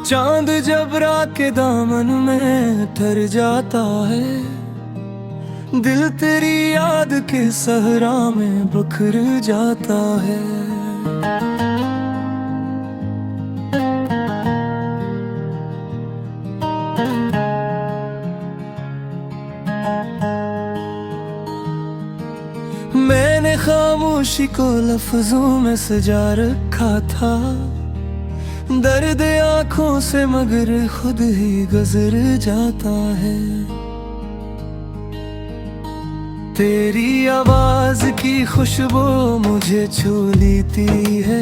चांद जब रात के दामन में ठहर जाता है, दिल तेरी याद के सहरा में बिखर जाता है। मैंने खामोशी को लफ्जों में सजा रखा था, दर्द आंखों से मगर खुद ही गुजर जाता है। तेरी आवाज की खुशबू मुझे छू लेती है,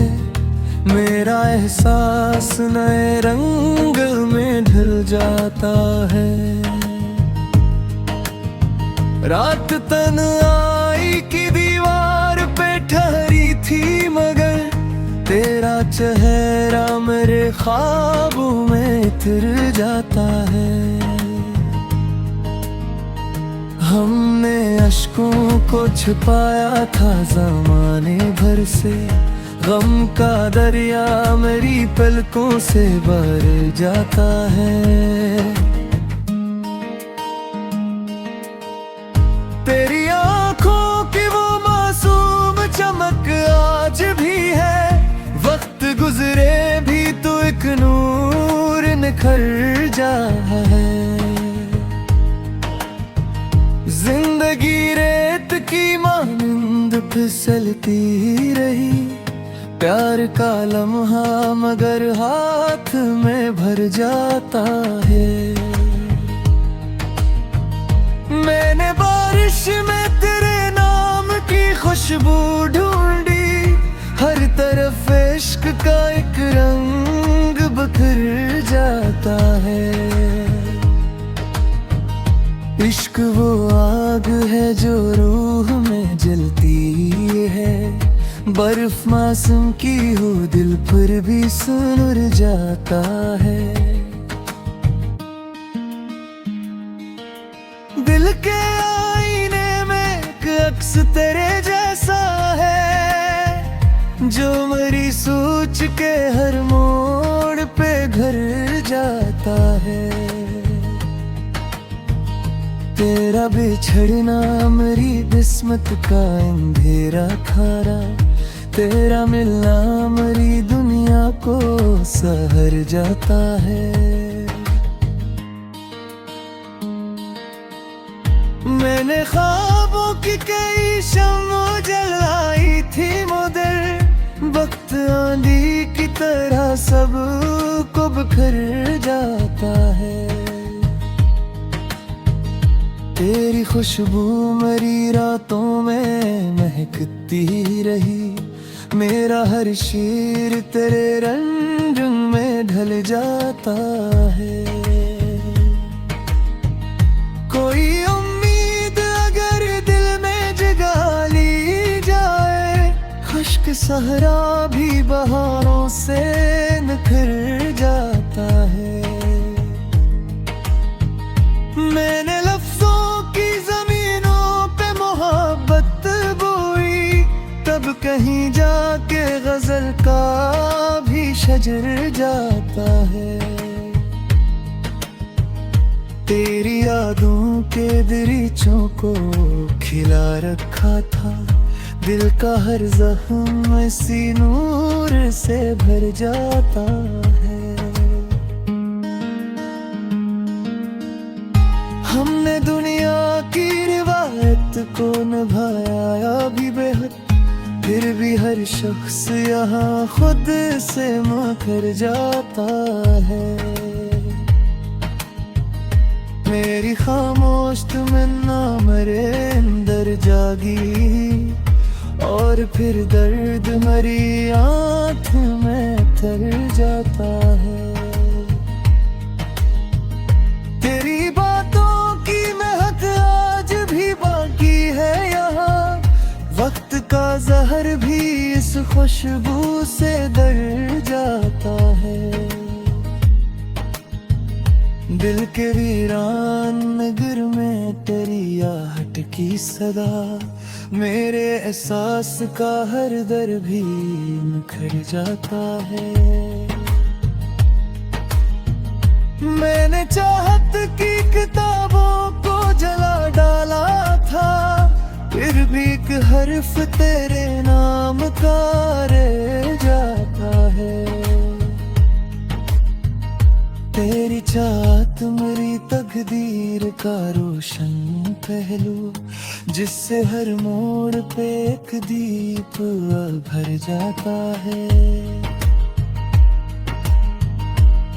मेरा एहसास नए रंग में ढल जाता है। रात तन्हाई की दीवार पे ठहरी थी, मगर तेरा चेहरा मेरे ख्वाबों में उतर जाता है। हमने अश्कों को छुपाया था ज़माने भर से, गम का दरिया मेरी पलकों से भर जाता है। तेरी आंखों की वो मासूम चमक आज भी है, वक्त गुजरे भी तो एक नूर निखर जाता है। जिंदगी रेत की मानंद फिसलती रही, प्यार का लम्हा मगर हाथ में भर जाता है। मैंने बारिश में तेरे नाम की खुशबू ढूंढी, हर तरफ इश्क का एक रंग बिखर जाता है। इश्क वो आग है जो रूह में जलती है, बर्फ मासूम की हो दिल पर भी सुलझ जाता है। दिल के आईने में एक अक्स तेरे जैसा है, जो मेरी सोच के हर मोड़ पे घर जाता है। तेरा बिछड़ना मेरी किस्मत का अंधेरा खारा, तेरा मिलना मेरी दुनिया को सहर जाता है। मैंने ख्वाबों की कई शम्में जलाई थी मुदर, वक्त आंधी की तरह सब को बिखर जाता है। तेरी खुशबू मेरी रातों में महकती रही, मेरा हर शेर तेरे रंग में ढल जाता है। कोई उम्मीद अगर दिल में जगा ली जाए, खुश्क सहरा भी बहारों से निखर जाता है। मैंने लफ्जों की जमीनों पे मोहब्बत बोई, तब कहीं जाके गजल का भी शजर जाता है। तेरी यादों के दरीचों को खिला रखा था, दिल का हर जख्म इसी नूर से भर जाता है। हमने दुनिया की रिवायत को निभाया भी बेहद, फिर भी हर शख्स यहाँ खुद से मुकर जाता है। मेरी खामोश तमन्ना मेरे अंदर जागी, और फिर दर्द मेरी आँख में तर जाता है। तेरी बातों की महक आज भी बाकी है यहाँ, वक्त का जहर भी इस खुशबू से दर जाता है। दिल के वीरान नगर में तेरी आहट की सदा, मेरे एहसास का हर दर भी निखर जाता है। मैंने चाहत की किताबों को जला डाला था, फिर भी एक हर्फ तेरे नाम का रह जाता है। तेरी चाहत मेरी तकदीर का रोशन पहलू, जिससे हर मोड़ पे एक दीप भर जाता है।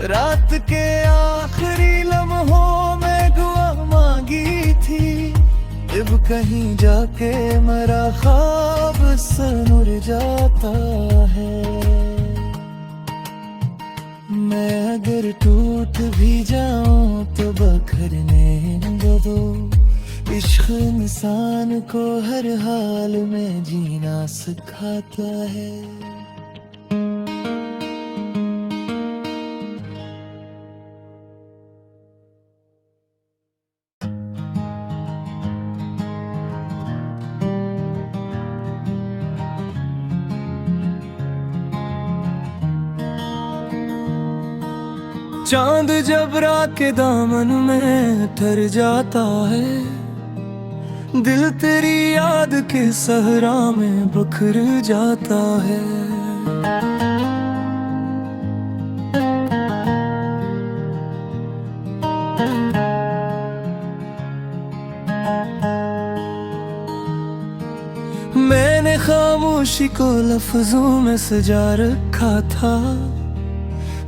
रात के आखिरी लम्हों में दुआ मांगी थी, जब कहीं जाके मेरा ख्वाब सनुर जाता है। मैं अगर टूट भी जाऊं तो बखरने दो, इश्क इंसान को हर हाल में जीना सिखाता है। चांद जब रात के दामन में ठहर जाता है, दिल तेरी याद के सहरा में बिखर जाता है। मैंने खामोशी को लफ्जों में सजा रखा था,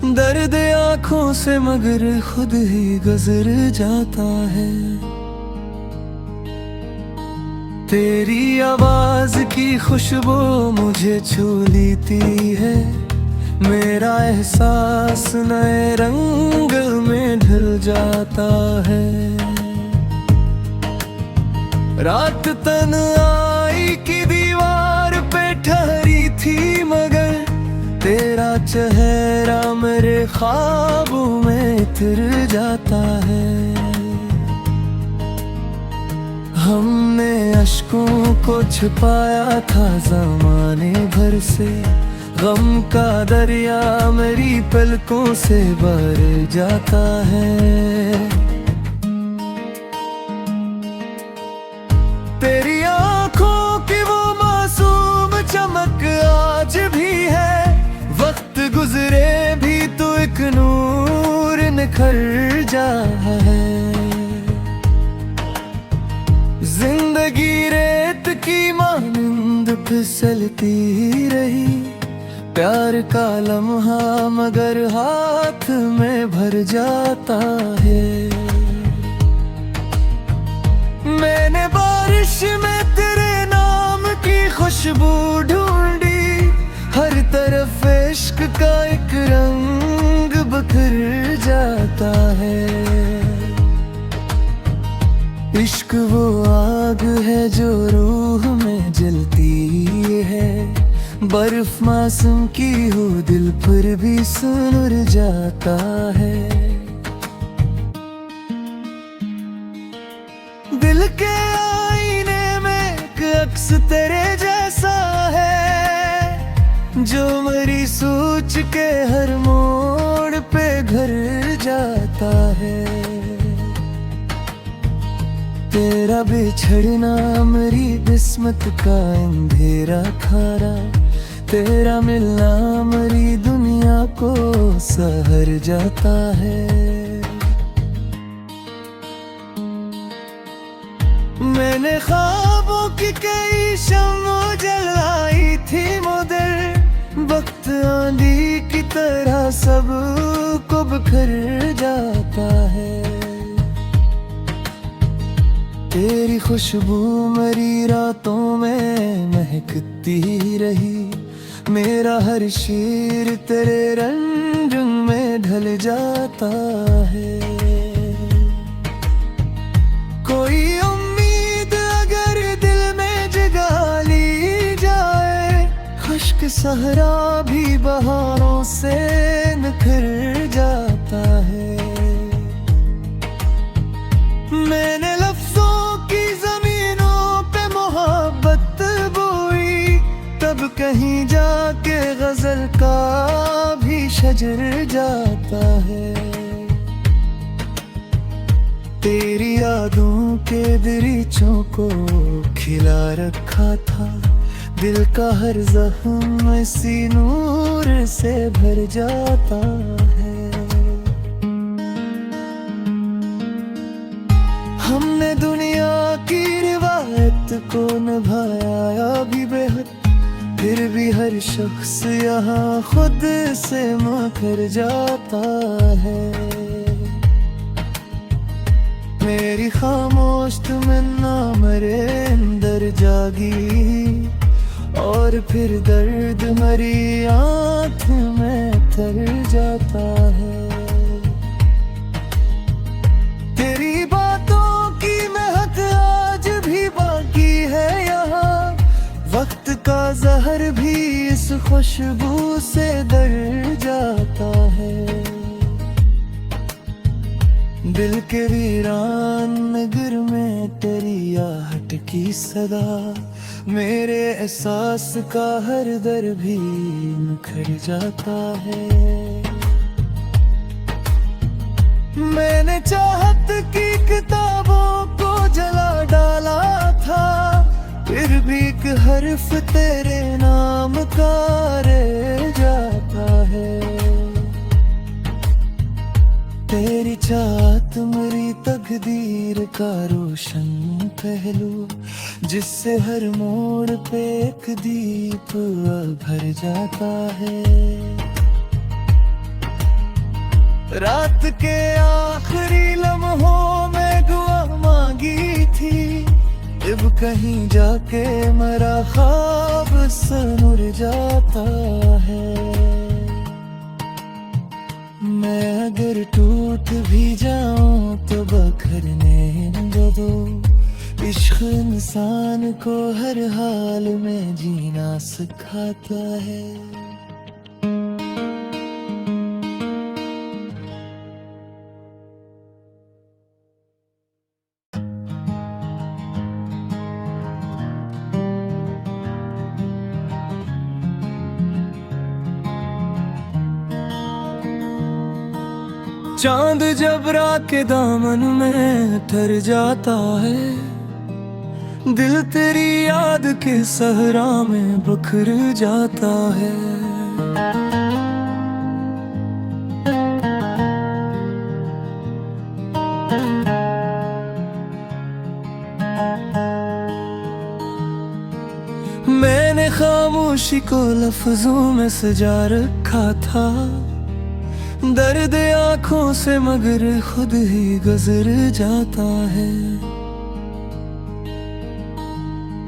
दर्द आंखों से मगर खुद ही गुजर जाता है। तेरी आवाज की खुशबू मुझे छू लेती है, मेरा एहसास नए रंग में ढल जाता है। रात तन्हाई की दीवार पे ठहरी थी, मगर तेरा चेहरा मेरे ख्वाबों में उतर जाता है। हमने अश्कों को छुपाया था ज़माने भर से, गम का दरिया मेरी पलकों से भर जाता है। तेरी आंखों की वो मासूम चमक आज भी है, वक्त गुजरे भी तो एक नूर निखर जाता है। जिंदगी रेत की मानंद फिसलती रही, प्यार का लम्हा मगर हाथ में भर जाता है। मैंने बारिश में तेरे नाम की खुशबू ढूंढी, हर तरफ इश्क का एक रंग बिखर जाता है। इश्क वो आग है जो रूह में जलती है, बर्फ मासूम की हो दिल पर भी सुलझ जाता है। दिल के आईने में एक अक्स तेरे जैसा है, जो मेरी सोच के हर मोड़ पे घर जाता है। तेरा बिछड़ना मेरी किस्मत का अंधेरा खारा, तेरा मिलना मेरी दुनिया को सहर जाता है। मैंने ख्वाबों की कई शम्में जलाई थी मुदर, वक्त आंधी की तरह सब को बिखर जाता है। तेरी खुशबू मेरी रातों में महकती रही, मेरा हर शेर तेरे रंग में ढल जाता है। कोई उम्मीद अगर दिल में जगा ली जाए, खुश्क सहरा भी बहारों से निखर जाता है। मैंने लफ्जों की जमीनों पे मोहब्बत बोई, तब कहीं जाके गजल का भी शजर जाता है। तेरी यादों के दरीचों को खिला रखा था। दिल का हर जख्म इसी नूर से भर जाता है। हमने दुनिया की रिवायत को निभाया भी बेहद, फिर भी हर शख्स यहाँ खुद से मुकर जाता है। मेरी खामोश तमन्ना मेरे अंदर जागी, और फिर दर्द मरी आँख में तर जाता है। तेरी बातों की महक आज भी बाकी है यहाँ, वक्त का जहर भी इस खुशबू से डर जाता है। दिल के वीरान नगर में तेरी आहट की सदा, मेरे एहसास का हर दर भी निखर जाता है। मैंने चाहत की किताबों को जला डाला था, फिर भी एक हर्फ तेरे नाम का रह जाता है। तेरी चाहत मेरी तकदीर का रोशन पहलू, जिससे हर मोड़ पे एक दीप भर जाता है। रात के आखिरी लम्हों में दुआ मांगी थी, अब कहीं जाके मेरा ख्वाब सनुर जाता है। मैं अगर टूट भी जाऊं तो बखरने दो, इश्क इंसान को हर हाल में जीना सिखाता है। चांद जब रात के दामन में ठहर जाता है, दिल तेरी याद के सहरा में बिखर जाता है। मैंने खामोशी को लफ्जों में सजा रखा था, दर्द आँखों से मगर खुद ही गुजर जाता है।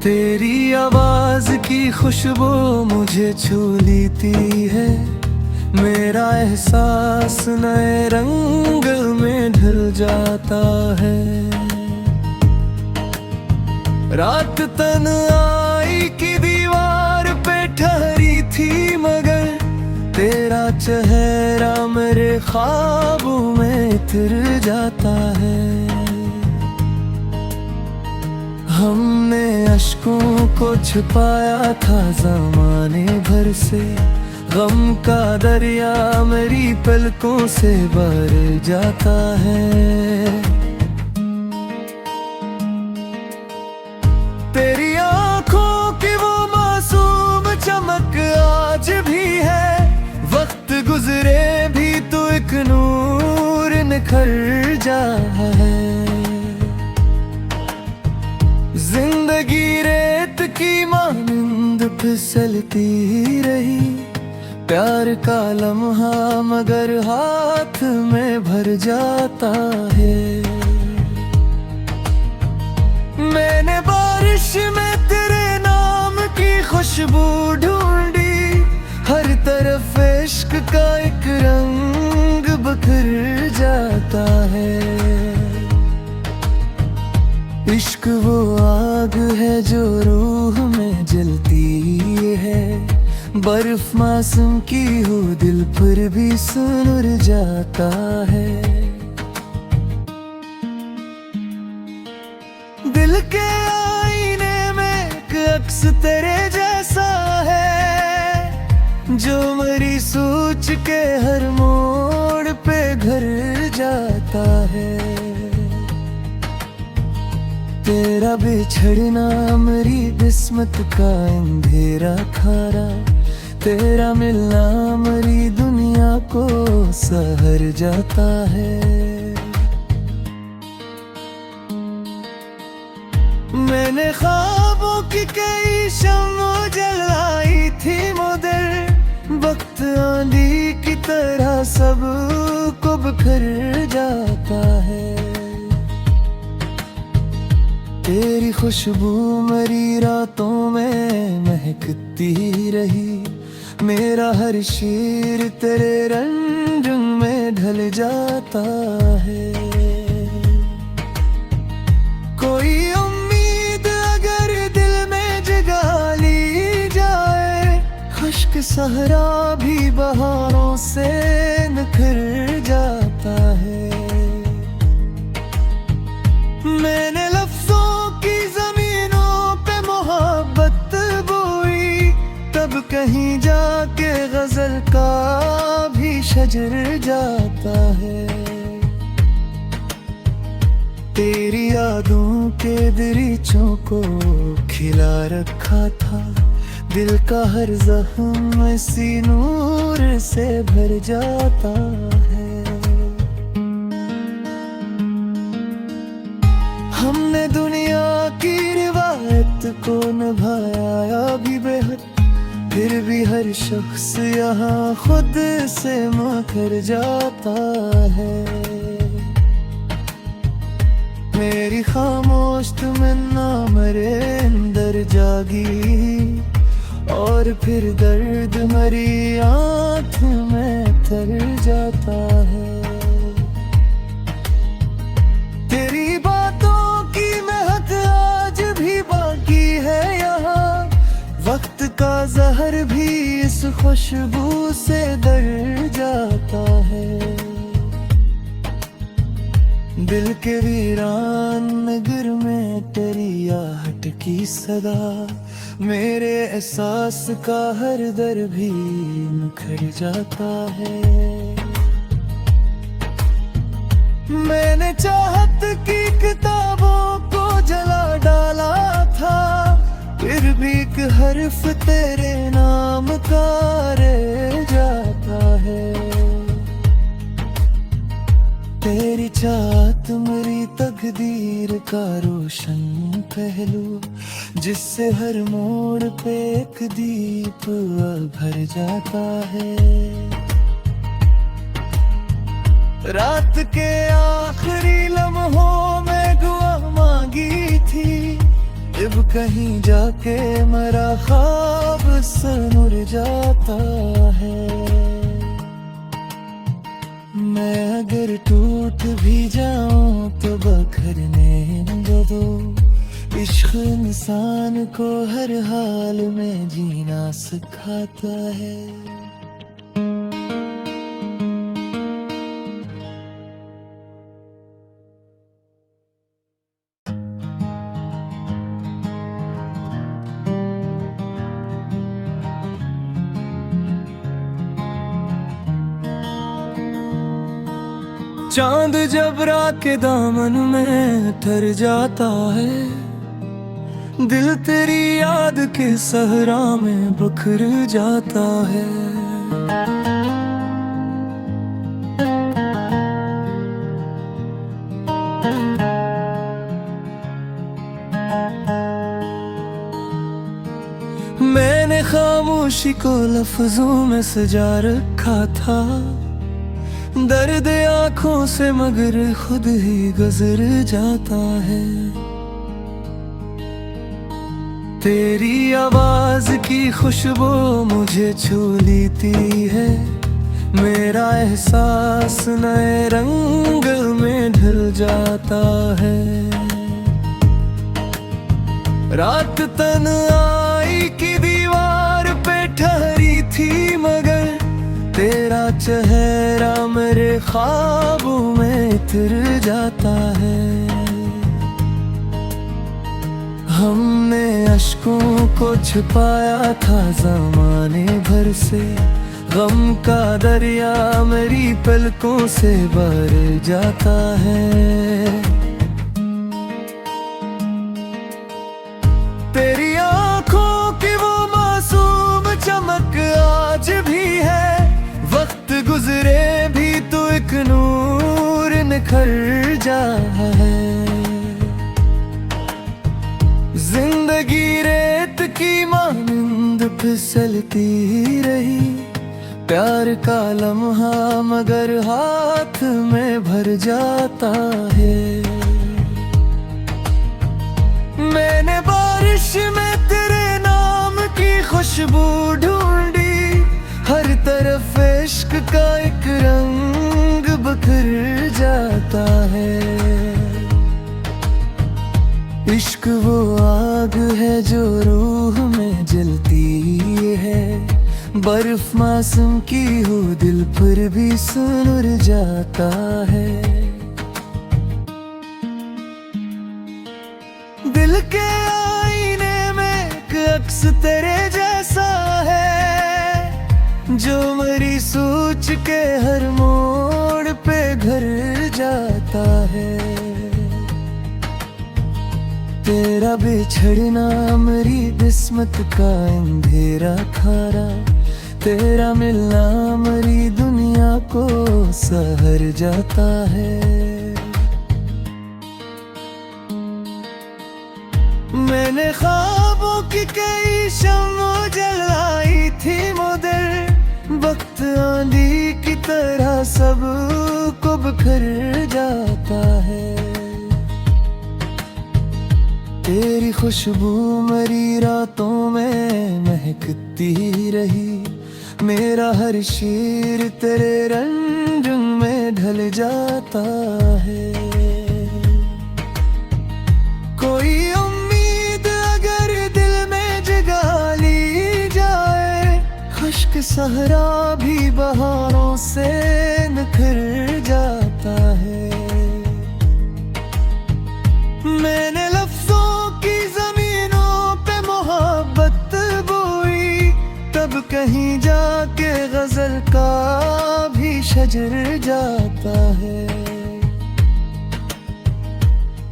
तेरी आवाज की खुशबू मुझे छू लेती है, मेरा एहसास नए रंग में ढल जाता है। रात तन्हाई की दीवार पे ठहरी थी, मगर तेरा चेहरा मेरे ख्वाबों में उतर जाता है। हमने अश्कों को छुपाया था ज़माने भर से, गम का दरिया मेरी पलकों से भर जाता है। तेरी आँखों की वो मासूम चमक आज भी है, वक्त गुजरे भी तो एक नूर निखर जाता है। जिंदगी रेत की मानंद फिसलती रही, प्यार का लम्हा मगर हाथ में भर जाता है। मैंने बारिश में तेरे नाम की खुशबू ढूंढी, हर तरफ इश्क का एक रंग बिखर जाता है। इश्क वो आग है जो रूह में जलती है, बर्फ मासूम की हो दिल पर भी सुलझ जाता है। दिल के आईने में एक अक्स तेरे जैसा है, जो मेरी सोच के हर मोड़ पे घर जाता है। तेरा बिछड़ना मेरी किस्मत का अंधेरा खारा, तेरा मिलना मेरी दुनिया को सहर जाता है। मैंने ख्वाबों की कई शम्में जलाई थी मगर वक्त आंधी की तरह सब को बिखर जाता है। तेरी खुशबू मेरी रातों में महकती रही, मेरा हर शेर तेरे रंग में ढल जाता है। कोई उम्मीद अगर दिल में जगा ली जाए, खुश्क सहरा भी बहारों से निखर जाता है। मैंने लफ्जों की जमीनों पे मोहब्बत बोई, तब कहीं जाके गजल का भी शजर जाता है। तेरी यादों के दरीचों को खिला रखा था, दिल का हर जख्म इसी नूर से भर जाता है। हमने दुनिया की रिवायत को निभाया भी बेहद, फिर भी हर शख्स यहाँ खुद से मुकर जाता है। मेरी खामोश तमन्ना मेरे अंदर जागी, और फिर दर्द मेरी आँख में तर जाता है। तेरी बातों की महक आज भी बाकी है यहाँ, वक्त का जहर भी इस खुशबू से दर जाता है। दिल के वीरान नगर में तेरी आहट की सदा, मेरे एहसास का हर दर भी मुखर जाता है। मैंने चाहत की किताबों को जला डाला था, फिर भी एक हर्फ तेरे नाम का रह जाता है। तेरी चाहत मेरी तकदीर का रोशन पहलू, जिससे हर मोड़ पे एक दीप भर जाता है। रात के आखिरी लम्हों में दुआ मांगी थी, जब कहीं जाके मेरा ख्वाब सनुर जाता है। मैं अगर टूट भी जाऊं तो बखरने दो, इश्क इंसान को हर हाल में जीना सिखाता है। चांद जब रात के दामन में ठहर जाता है, दिल तेरी याद के सहरा में बिखर जाता है। मैंने खामोशी को लफ्जों में सजा रखा था, दर्द आँखों से मगर खुद ही गुजर जाता है। तेरी आवाज की खुशबू मुझे छू लेती है, मेरा एहसास नए रंग में ढल जाता है। रात तन्हाई की दीवार पे ठहरी थी मगर तेरा चेहरा मेरे ख्वाबों में उतर जाता है। हमने अश्कों को छुपाया था ज़माने भर से, गम का दरिया मेरी पलकों से भर जाता है। बिखर जा है। जिंदगी रेत की मानंद फिसलती रही, प्यार का लम्हा मगर हाथ में भर जाता है। मैंने बारिश में तेरे नाम की खुशबू ढूंढी, हर तरफ इश्क का एक रंग बिखर जाता है। इश्क वो आग है जो रूह में जलती है, बर्फ मौसम की हो दिल पर भी सुलझ जाता है। दिल के आईने में एक अक्स तेरे जैसा है, जो मरी सोच के हर मोड़ पे घर जाता है। तेरा बिछड़ना मेरी किस्मत का अंधेरा खारा, तेरा मिलना मेरी दुनिया को सहर जाता है। मैंने ख्वाबों की कई शम्मों जलाई थी मुदर, वक्त आंधी की तरह सब को बिखर जाता है। तेरी खुशबू मेरी रातों में महकती रही, मेरा हर शेर तेरे रंग में ढल जाता है। कोई उम्मीद अगर दिल में जगा ली जाए, खुश्क सहरा भी बहारों से निखर जाता है। मैंने लफ्जों की जमीनों पे मोहब्बत बोई, तब कहीं जाके गजल का भी शजर जाता है।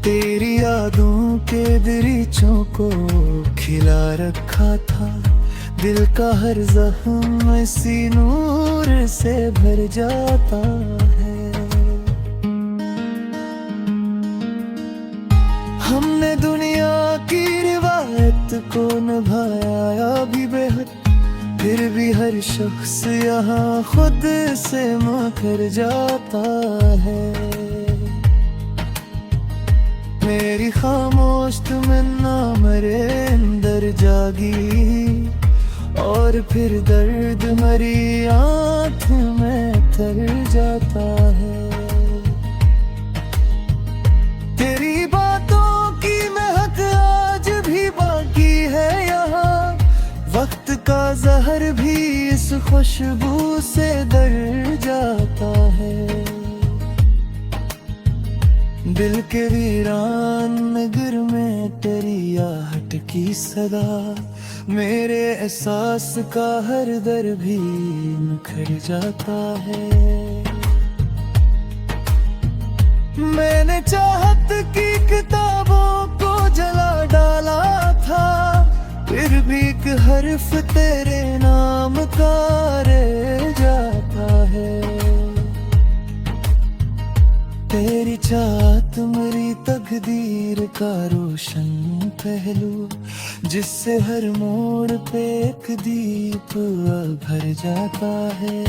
तेरी यादों के दरीचों को खिला रखा था, दिल का हर जख्म इसी नूर से भर जाता है। हमने दुनिया की रिवायत को निभाया भी बेहद, फिर भी हर शख्स यहाँ खुद से मुकर जाता है। मेरी खामोश तमन्ना मेरे अंदर जागी, और फिर दर्द मेरी आँख में तर जाता है। तेरी बातों की महक आज भी बाकी है यहाँ, वक्त का जहर भी इस खुशबू से दर जाता है। दिल के वीरान नगर में तेरी आहट की सदा, मेरे एहसास का हर दर भी निखर जाता है। मैंने चाहत की किताबों को जला डाला था, फिर भी एक हर्फ तेरे नाम का रह जाता है। तेरी चाहत मेरी तकदीर का रोशन पहलू, जिससे हर मोड़ पे एक दीप भर जाता है।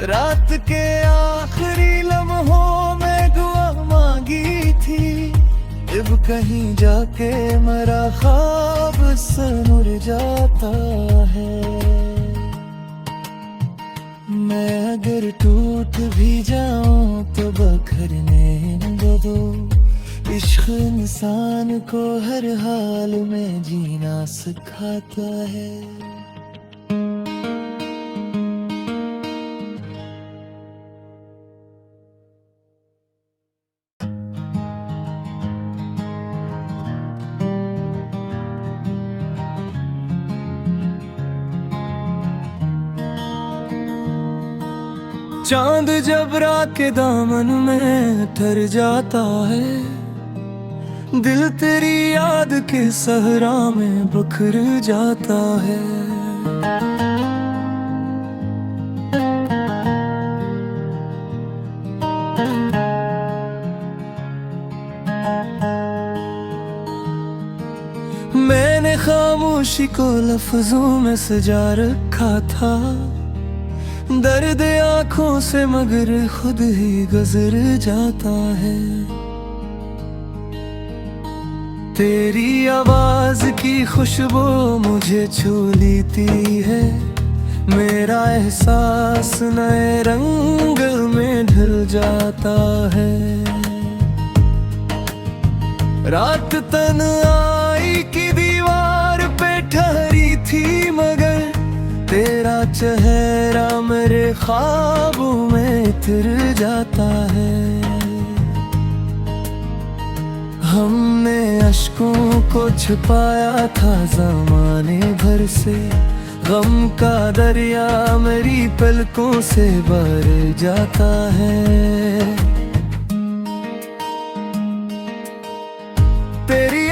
रात के आखिरी लम्हों में दुआ मांगी थी, अब कहीं जाके मेरा ख्वाब सनूर जाता है। मैं अगर टूट भी जाऊं तो बखरने न दो, इश्क इंसान को हर हाल में जीना सिखाता है। चांद जब रात के दामन में ठहर जाता है, दिल तेरी याद के सहरा में बिखर जाता है। खामोशी को लफ्जों में सजा रखा था, दर्द आंखों से मगर खुद ही गुजर जाता है। तेरी आवाज की खुशबू मुझे छू लेती है, मेरा एहसास नए रंग में ढल जाता है। रात तन्हाई की दीवार पे ठहरी थी मगर तेरा चेहरा मेरे ख्वाबों में उतर जाता है। हमने अश्कों को छुपाया था ज़माने भर से, गम का दरिया मेरी पलकों से भर जाता है। तेरी